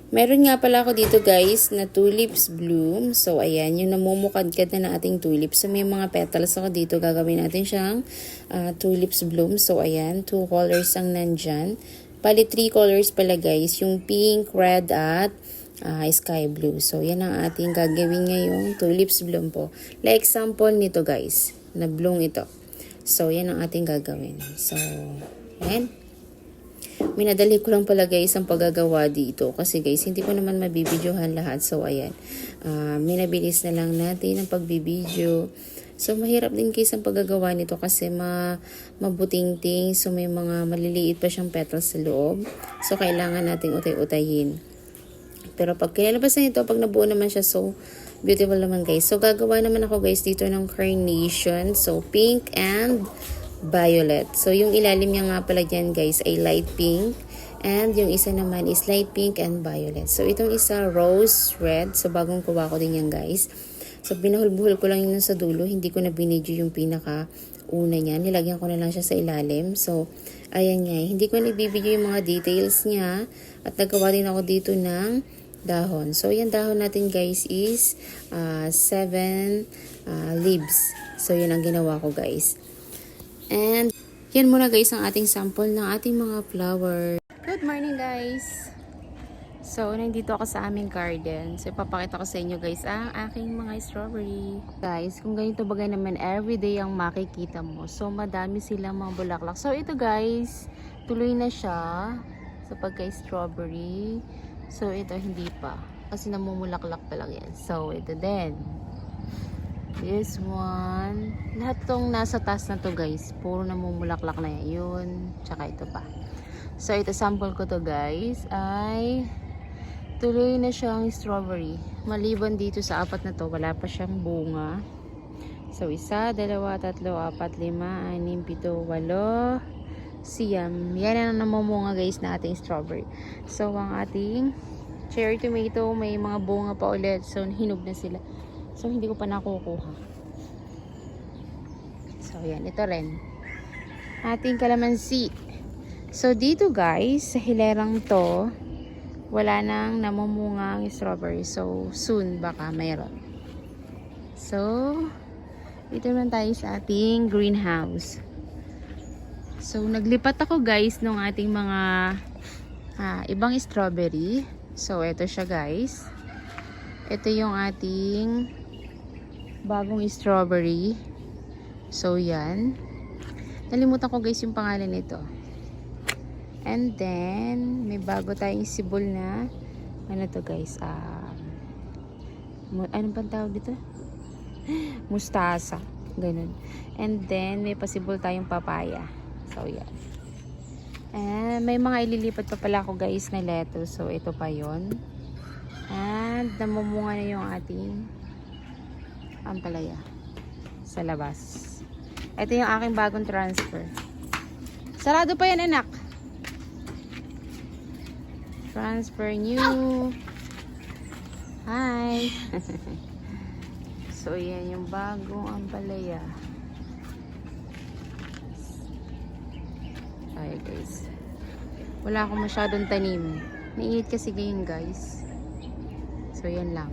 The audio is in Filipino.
Meron nga pala ako dito guys na tulips bloom. So ayan, yung namumukadkad na ating tulips. So may mga petals ako dito. Gagawin natin siyang tulips bloom. So ayan, 2 colors ang nandyan. Bali 3 colors pala guys. Yung pink, red at sky blue. So yan ang ating gagawin ngayong tulips bloom po. Like example nito guys, na bloom ito. So yan ang ating gagawin. So ayan. Minadali ko lang pala guys ang paggagawa dito kasi guys hindi ko naman mabibidyohan lahat. So ayan, minabilis na lang natin ang pagbibidyo. So mahirap din guys ang paggagawa nito kasi mabutingting. So may mga maliliit pa siyang petals sa loob. So kailangan nating utay-utayin. Pero pag kinalabasan ito, pag nabuo naman siya, so beautiful naman guys. So gagawa naman ako guys dito ng carnation. So pink and violet. So, yung ilalim niya nga pala dyan guys ay light pink. And yung isa naman is light pink and violet. So, itong isa rose red. So, bagong kuha ko din yan guys. So, binahul-buhol ko lang yun sa dulo. Hindi ko na binidyo yung pinaka-una niya. Nilagyan ko na lang siya sa ilalim. So, ayan nga. Hindi ko na ibibidyo yung mga details niya. At nagawa din ako dito ng dahon. So, yung dahon natin guys is 7 leaves. So, yun ang ginawa ko guys. And, yan muna guys ang ating sample ng ating mga flower. Good morning guys! So, nandito ako sa aming garden. So, ipapakita ko sa inyo guys ang aking mga strawberry. Guys, kung ganito bagay naman everyday ang makikita mo. So, madami silang mga bulaklak. So, ito guys, tuloy na siya sa pagka-strawberry. So, ito hindi pa. Kasi namumulaklak pa lang yan. So, ito din. This one. Lahat tong nasa taas na to guys. Puro namumulaklak na yan. Yun. Tsaka ito pa. So ito sample ko to guys. Ay tuloy na siyang strawberry. Maliban dito sa apat na to. Wala pa siyang bunga. So 1, 2, 3, 4, 5, 6, 7, 8, 9. Yan ang namumunga guys na ating strawberry. So ang ating cherry tomato may mga bunga pa ulit. So hinog na sila. So, hindi ko pa nakukuha. So, yan. Ito rin. Ating kalamansi. So, dito guys, sa hilerang to, wala nang namumungang strawberry. So, soon baka mayroon. So, dito naman tayo sa ating greenhouse. So, naglipat ako guys ng ating mga ibang strawberry. So, ito siya guys. Ito yung ating bagong strawberry. So, yan. Nalimutan ko guys yung pangalan nito. And then, may bago tayong sibol na ano to guys? Anong pang tawag dito? Mustasa. Ganun. And then, may pasibol tayong papaya. So, yan. And may mga ililipat pa pala ako guys na lettuce. So, ito pa yon. And, namumunga na yung ating ampalaya sa labas. Ito yung aking bagong transfer. Sarado pa yan anak. Transfer new. Hi. So yan yung bagong ampalaya. Ay guys. Wala akong masyadong tanim. Nainit kasi ngayon guys. So yan lang.